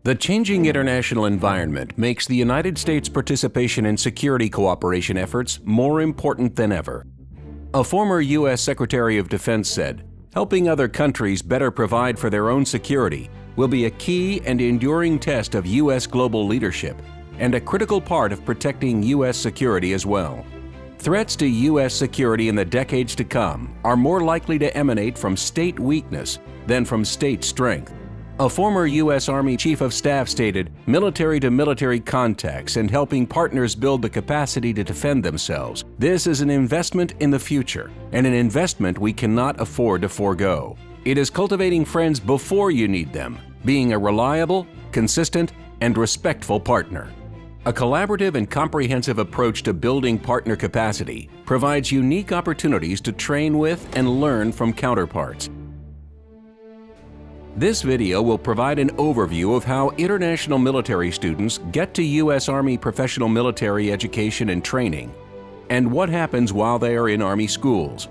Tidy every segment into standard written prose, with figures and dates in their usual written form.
The changing international environment makes the United States' participation in security cooperation efforts more important than ever. A former U.S. Secretary of Defense said, "Helping other countries better provide for their own security will be a key and enduring test of U.S. global leadership and a critical part of protecting U.S. security as well." Threats to U.S. security in the decades to come are more likely to emanate from state weakness than from state strength. A former U.S. Army Chief of Staff stated, "Military-to-military contacts and helping partners build the capacity to defend themselves. This is an investment in the future, and an investment we cannot afford to forego. It is cultivating friends before you need them, being a reliable, consistent, and respectful partner." A collaborative and comprehensive approach to building partner capacity provides unique opportunities to train with and learn from counterparts. This video will provide an overview of how international military students get to U.S. Army professional military education and training, and what happens while they are in Army schools.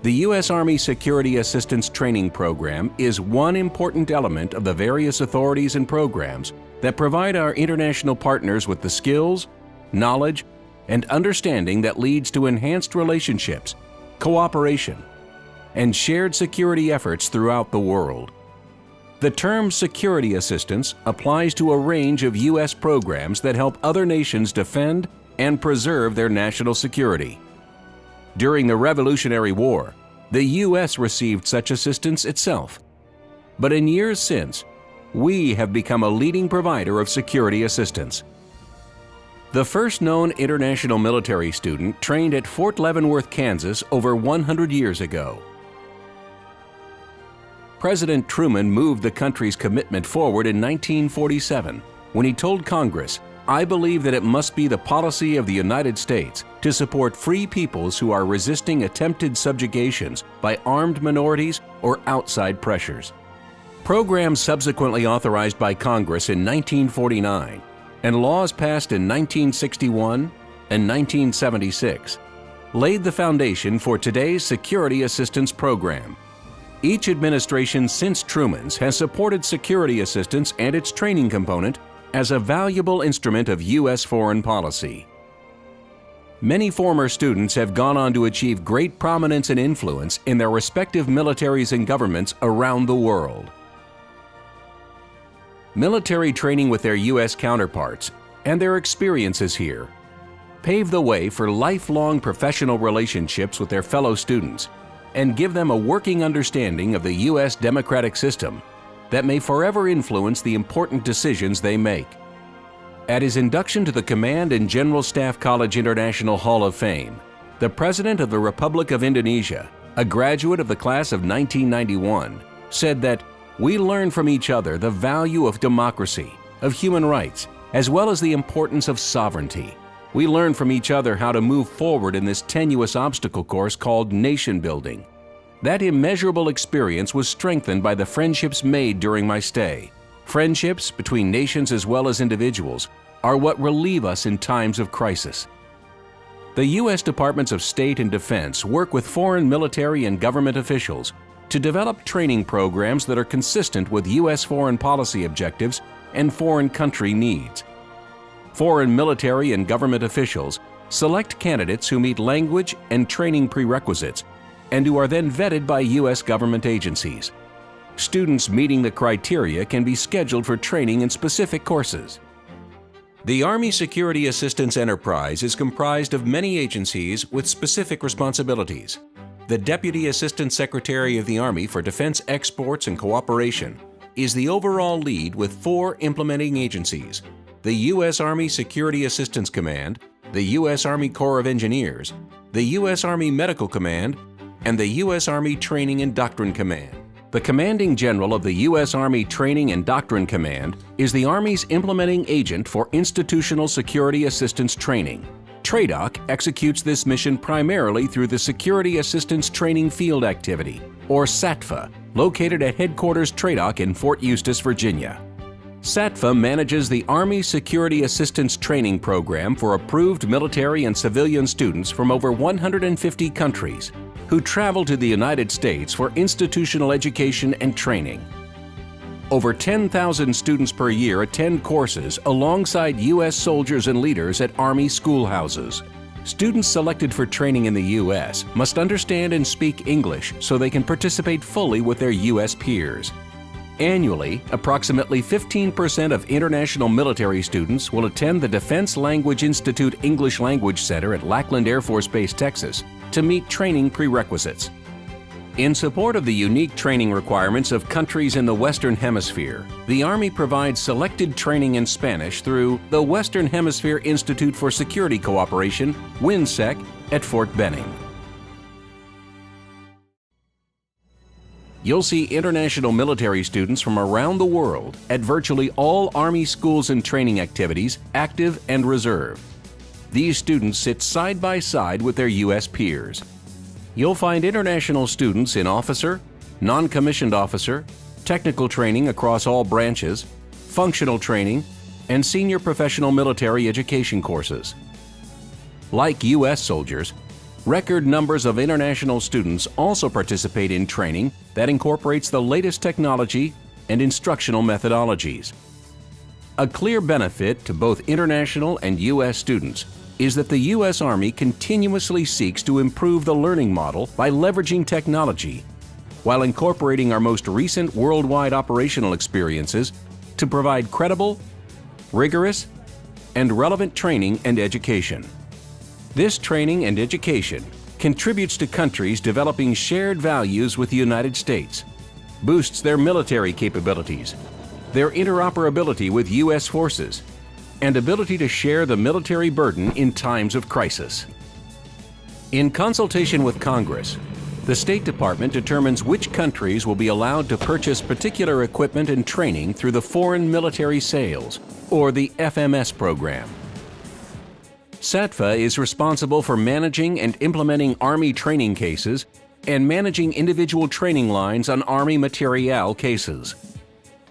The U.S. Army Security Assistance Training Program is one important element of the various authorities and programs that provide our international partners with the skills, knowledge, and understanding that leads to enhanced relationships, cooperation, and shared security efforts throughout the world. The term security assistance applies to a range of U.S. programs that help other nations defend and preserve their national security. During the Revolutionary War, the U.S. received such assistance itself. But in years since, we have become a leading provider of security assistance. The first known international military student trained at Fort Leavenworth, Kansas over 100 years ago. President Truman moved the country's commitment forward in 1947 when he told Congress, "I believe that it must be the policy of the United States to support free peoples who are resisting attempted subjugations by armed minorities or outside pressures." Programs subsequently authorized by Congress in 1949 and laws passed in 1961 and 1976 laid the foundation for today's Security Assistance Program. Each administration since Truman's has supported security assistance and its training component as a valuable instrument of U.S. foreign policy. Many former students have gone on to achieve great prominence and influence in their respective militaries and governments around the world. Military training with their U.S. counterparts and their experiences here pave the way for lifelong professional relationships with their fellow students and give them a working understanding of the U.S. democratic system that may forever influence the important decisions they make. At his induction to the Command and General Staff College International Hall of Fame, the President of the Republic of Indonesia, a graduate of the class of 1991, said that, "We learn from each other the value of democracy, of human rights, as well as the importance of sovereignty. We learn from each other how to move forward in this tenuous obstacle course called nation building. That immeasurable experience was strengthened by the friendships made during my stay. Friendships between nations as well as individuals are what relieve us in times of crisis." The U.S. Departments of State and Defense work with foreign military and government officials to develop training programs that are consistent with U.S. foreign policy objectives and foreign country needs. Foreign military and government officials select candidates who meet language and training prerequisites and who are then vetted by U.S. government agencies. Students meeting the criteria can be scheduled for training in specific courses. The Army Security Assistance Enterprise is comprised of many agencies with specific responsibilities. The Deputy Assistant Secretary of the Army for Defense Exports and Cooperation is the overall lead with 4 implementing agencies: the U.S. Army Security Assistance Command, the U.S. Army Corps of Engineers, the U.S. Army Medical Command, and the U.S. Army Training and Doctrine Command. The Commanding General of the U.S. Army Training and Doctrine Command is the Army's implementing agent for institutional security assistance training. TRADOC executes this mission primarily through the Security Assistance Training Field Activity, or SATFA, located at Headquarters TRADOC in Fort Eustis, Virginia. SATFA manages the Army Security Assistance Training Program for approved military and civilian students from over 150 countries who travel to the United States for institutional education and training. Over 10,000 students per year attend courses alongside U.S. soldiers and leaders at Army schoolhouses. Students selected for training in the U.S. must understand and speak English so they can participate fully with their U.S. peers. Annually, approximately 15% of international military students will attend the Defense Language Institute English Language Center at Lackland Air Force Base, Texas, to meet training prerequisites. In support of the unique training requirements of countries in the Western Hemisphere, the Army provides selected training in Spanish through the Western Hemisphere Institute for Security Cooperation, WINSEC, at Fort Benning. You'll see international military students from around the world at virtually all Army schools and training activities, active and reserve. These students sit side by side with their U.S. peers. You'll find international students in officer, non-commissioned officer, technical training across all branches, functional training, and senior professional military education courses. Like U.S. soldiers, record numbers of international students also participate in training that incorporates the latest technology and instructional methodologies. A clear benefit to both international and U.S. students is that the U.S. Army continuously seeks to improve the learning model by leveraging technology, while incorporating our most recent worldwide operational experiences to provide credible, rigorous, and relevant training and education. This training and education contributes to countries developing shared values with the United States, boosts their military capabilities, their interoperability with U.S. forces, and ability to share the military burden in times of crisis. In consultation with Congress, the State Department determines which countries will be allowed to purchase particular equipment and training through the Foreign Military Sales, or the FMS program. SATFA is responsible for managing and implementing Army training cases and managing individual training lines on Army materiel cases.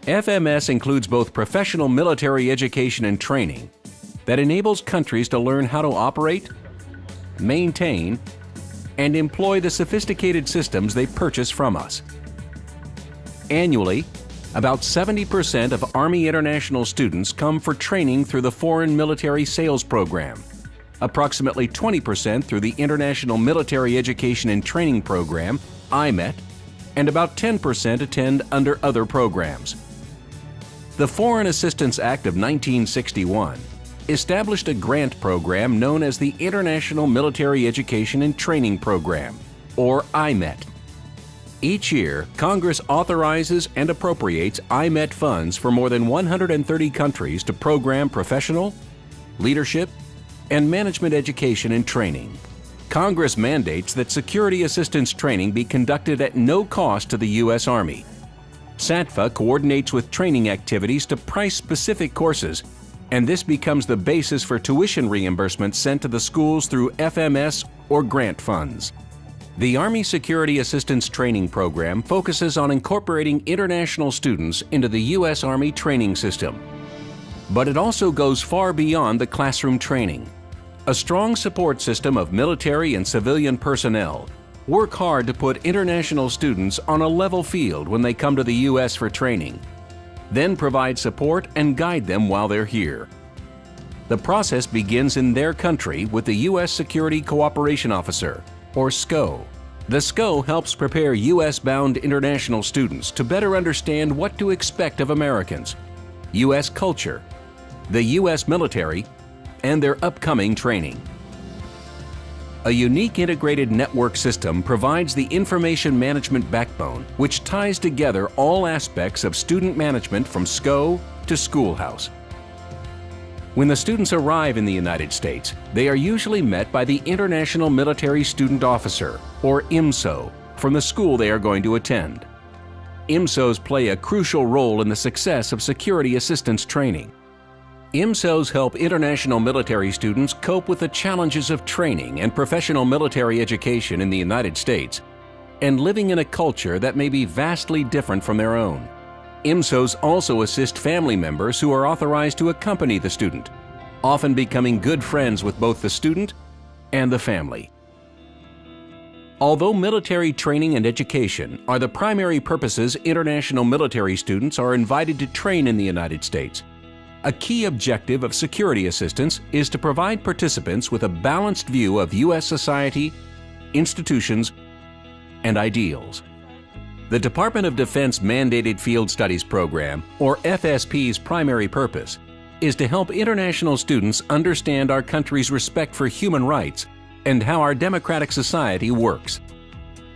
FMS includes both professional military education and training that enables countries to learn how to operate, maintain, and employ the sophisticated systems they purchase from us. Annually, about 70% of Army international students come for training through the Foreign Military Sales Program, approximately 20% through the International Military Education and Training Program, IMET, and about 10% attend under other programs. The Foreign Assistance Act of 1961 established a grant program known as the International Military Education and Training Program, or IMET. Each year, Congress authorizes and appropriates IMET funds for more than 130 countries to program professional, leadership, and management education and training. Congress mandates that security assistance training be conducted at no cost to the U.S. Army. SATFA coordinates with training activities to price specific courses, and this becomes the basis for tuition reimbursement sent to the schools through FMS or grant funds. The Army Security Assistance Training Program focuses on incorporating international students into the U.S. Army training system. But it also goes far beyond the classroom training. A strong support system of military and civilian personnel work hard to put international students on a level field when they come to the U.S. for training, then provide support and guide them while they're here. The process begins in their country with the U.S. Security Cooperation Officer, or SCO. The SCO helps prepare U.S.-bound international students to better understand what to expect of Americans, U.S. culture, the U.S. military, and their upcoming training. A unique integrated network system provides the information management backbone which ties together all aspects of student management from SCO to schoolhouse. When the students arrive in the United States, they are usually met by the International Military Student Officer, or IMSO, from the school they are going to attend. IMSOs play a crucial role in the success of security assistance training. IMSOs help international military students cope with the challenges of training and professional military education in the United States and living in a culture that may be vastly different from their own. IMSOs also assist family members who are authorized to accompany the student, often becoming good friends with both the student and the family. Although military training and education are the primary purposes international military students are invited to train in the United States, a key objective of security assistance is to provide participants with a balanced view of U.S. society, institutions, and ideals. The Department of Defense Mandated Field Studies Program, or FSP's primary purpose, is to help international students understand our country's respect for human rights and how our democratic society works.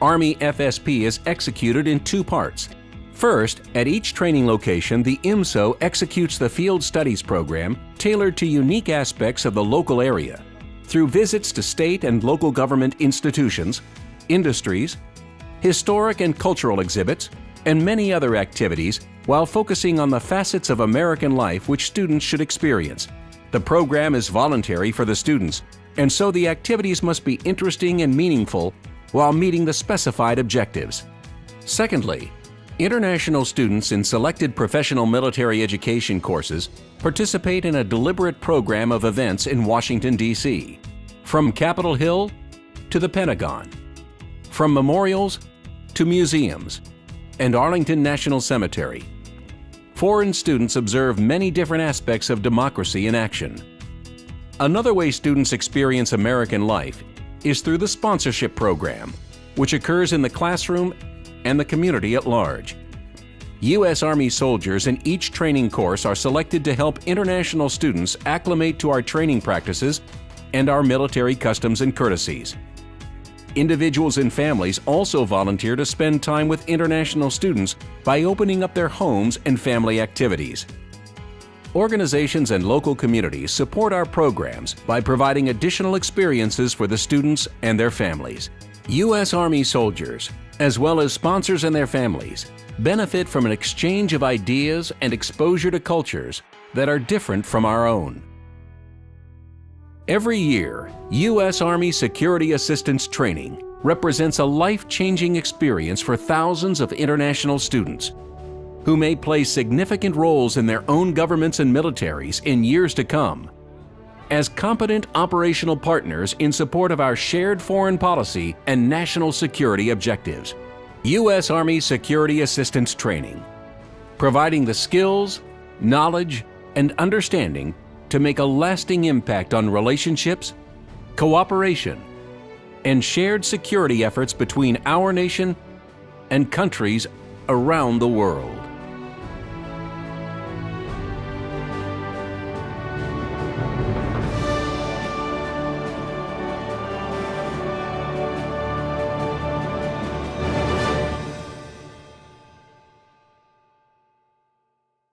Army FSP is executed in two parts. First, at each training location, the IMSO executes the Field Studies program tailored to unique aspects of the local area through visits to state and local government institutions, industries, historic and cultural exhibits, and many other activities while focusing on the facets of American life which students should experience. The program is voluntary for the students, and so the activities must be interesting and meaningful while meeting the specified objectives. Secondly, international students in selected professional military education courses participate in a deliberate program of events in Washington, D.C., from Capitol Hill to the Pentagon, from memorials to museums, and Arlington National Cemetery. Foreign students observe many different aspects of democracy in action. Another way students experience American life is through the sponsorship program, which occurs in the classroom and the community at large. U.S. Army soldiers in each training course are selected to help international students acclimate to our training practices and our military customs and courtesies. Individuals and families also volunteer to spend time with international students by opening up their homes and family activities. Organizations and local communities support our programs by providing additional experiences for the students and their families. U.S. Army soldiers, as well as sponsors and their families, benefit from an exchange of ideas and exposure to cultures that are different from our own. Every year, U.S. Army Security Assistance Training represents a life-changing experience for thousands of international students who may play significant roles in their own governments and militaries in years to come. As competent operational partners in support of our shared foreign policy and national security objectives, U.S. Army Security Assistance Training, providing the skills, knowledge, and understanding to make a lasting impact on relationships, cooperation, and shared security efforts between our nation and countries around the world.